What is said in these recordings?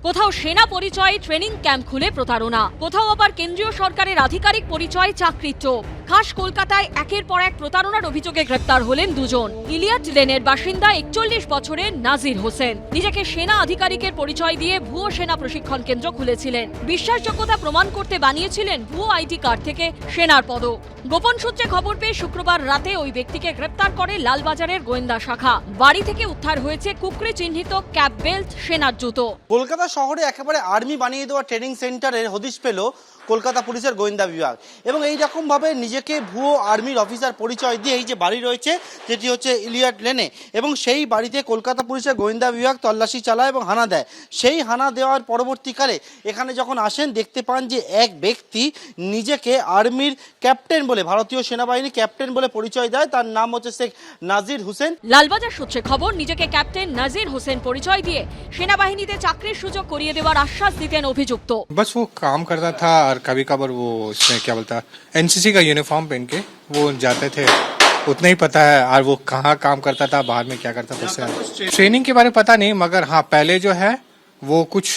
কোথাও সেনা পরিচয়ে ট্রেনিং ক্যাম্প খুলে প্রতারণা, কোথাও আবার কেন্দ্রীয় সরকারের আধিকারিক পরিচয়ে চাকরির টোপ। খাস কলকাতায় একের পর এক প্রতারণার অভিযোগে গ্রেপ্তার হলেন দুজন। ইলিয়াট লেনের বাসিন্দা 41 বছরের নাজির হোসেন নিজেকে সেনা আধিকারিকের পরিচয় দিয়ে ভুয়ো সেনা প্রশিক্ষণ কেন্দ্র খুলেছিলেন। বিশ্বাসযোগ্যতা প্রমাণ করতে বানিয়েছিলেন ভুয়ো আইডি কার্ড থেকে সেনার পদক। গোপন সূত্রে খবর পেয়ে শুক্রবার রাতে ওই ব্যক্তিকে গ্রেপ্তার করে লালবাজারের গোয়েন্দা শাখা। বাড়ি থেকে উদ্ধার হয়েছে কুকরে চিহ্নিত ক্যাপ বেল্ট, সেনার জুতো। কলকাতা শহরে একেবারে আর্মি বানিয়ে দেওয়া ট্রেনিং সেন্টারের হদিশ পেল কলকাতা পুলিশের গোয়েন্দা বিভাগ এবং এই রকম ভাবে নিজেকে ভুয়ো আর্মির অফিসার পরিচয় দিয়ে এই যে বাড়ি রয়েছে যেটি হচ্ছে ইলিয়াট লেনে এবং সেই বাড়িতে কলকাতা পুলিশের গোয়েন্দা বিভাগ তল্লাশি চালায় এবং হানা দেয়। সেই হানা দেওয়ার পরবর্তীকালে এখানে যখন আসেন দেখতে পান যে এক ব্যক্তি নিজেকে আর্মির ক্যাপ্টেন বলে, ভারতীয় সেনাবাহিনী ক্যাপ্টেন বলে পরিচয় দেয়। তার নাম হচ্ছে শেখ নাজির হোসেন। লালবাজার সূত্রে খবর, নিজেকে ক্যাপ্টেন নাজির হোসেন পরিচয় দিয়ে সেনাবাহিনীতে চাকরির সুযোগ করিয়ে দেওয়ার আশ্বাস দিতেন অভিযুক্ত। बस वो काम करता था और कभी कभार वो उसमें क्या बोलता एनसीसी का यूनिफॉर्म पहन के वो जाते थे, उतना ही पता है। और वो कहाँ काम करता था, बाहर में क्या करता था, उससे ट्रेनिंग के बारे में पता नहीं। मगर हाँ, पहले जो है वो कुछ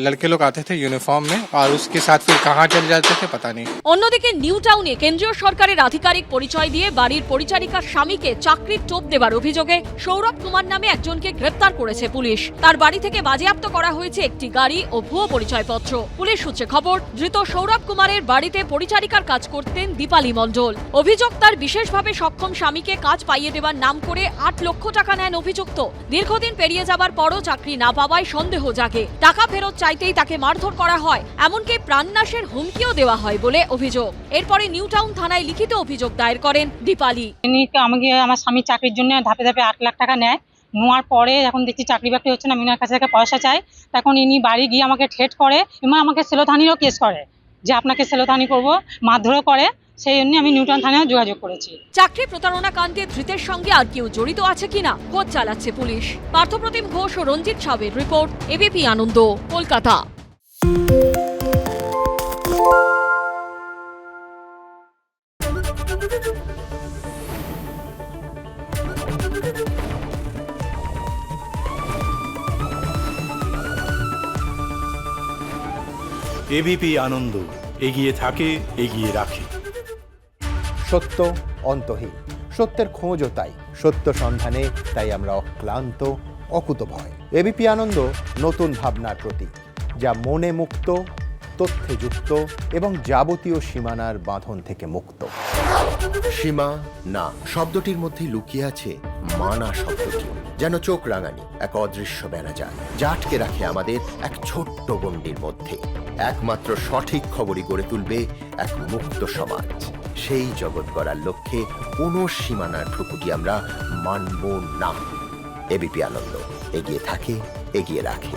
लड़के लोग आते थे यूनिफॉर्म में और उसके साथ फिर कहाँ चले जाते थे पता नहीं। অন্যদিকে নিউ টাউনে কেন্দ্রীয় সরকারের আধিকারিক পরিচয় দিয়ে বাড়ির পরিচারিকার স্বামীকে চাকরির টোপ দেবার অভিযোগে সৌরভ কুমার নামে একজনকে গ্রেপ্তার করেছে পুলিশ। তার বাড়ি থেকে বাজেয়াপ্ত করা হয়েছে একটি গাড়ি ও ভুয়ো পরিচয়পত্র। পুলিশ সূত্রে খবর, ধৃত সৌরভ কুমারের বাড়িতে পরিচারিকার কাজ করতেন দীপালি মণ্ডল। অভিযোগ, তার বিশেষভাবে সক্ষম স্বামীকে কাজ পাইয়ে দেবার নাম করে 8 লক্ষ টাকা নেন অভিযুক্ত। দীর্ঘদিন পেরিয়ে যাবার পরও চাকরি না পাওয়ায় সন্দেহ জাগে। টাকা ফেরত চাইতেই তাকে মারধর করা হয়, এমনকি প্রাণনাশের হুমকিও দেওয়া হয় বলে অভিযোগ। এরপরে নিউ টাউন থানায় লিখিত অভিযোগ দায়ের করেন দীপালি। আমাকে আমার স্বামী চাকরির জন্য ধাপে ধাপে 8 লাখ টাকা নেয়। নেওয়ার পরে যখন দেখছি চাকরি বাকরি হচ্ছে না, আমি ওনার কাছে থেকে পয়সা চাই, তখন ইনি বাড়ি গিয়ে আমাকে ঠেট করে এবং আমাকে সেলোথানিরও কেস করে যে আপনাকে সেলোথানি করবো, মারধরও করে। সেই জন্য আমি নিউটাউন থানায় যোগাযোগ করেছি। চাকরি প্রতারণা কাণ্ডে ধৃতের সঙ্গে আর কেউ জড়িত আছে কিনা খোঁজ চালাচ্ছে পুলিশ। পার্থপ্রতিম ঘোষ ও রঞ্জিত সাবের রিপোর্ট, এবিপি আনন্দ, কলকাতা। এবিপি আনন্দ, এগিয়ে থাকে, এগিয়ে রাখে। সত্য অন্তহীন, সত্যের খোঁজও তাই, সত্য সন্ধানে তাই আমরা অক্লান্ত, অকুতভয়। এবিপি আনন্দ নতুন ভাবনার প্রতীক, যা মনে মুক্ত, তথ্যে যুক্ত এবং যাবতীয় সীমানার বাঁধন থেকে মুক্ত। সীমা না শব্দটির মধ্যে লুকিয়ে আছে মানা শব্দটি, যেন চোখ রাঙানি এক অদৃশ্য বেড়াজাল, যা আটকে রাখে আমাদের এক ছোট্ট গণ্ডির মধ্যে। একমাত্র সঠিক খবরই গড়ে তুলবে এক মুক্ত সমাজ। সেই জগৎ গড়ার লক্ষ্যে কোনো সীমানার ঠুকুটি আমরা মানব না। এবিপি আনন্দ, এগিয়ে থাকে, এগিয়ে রাখে।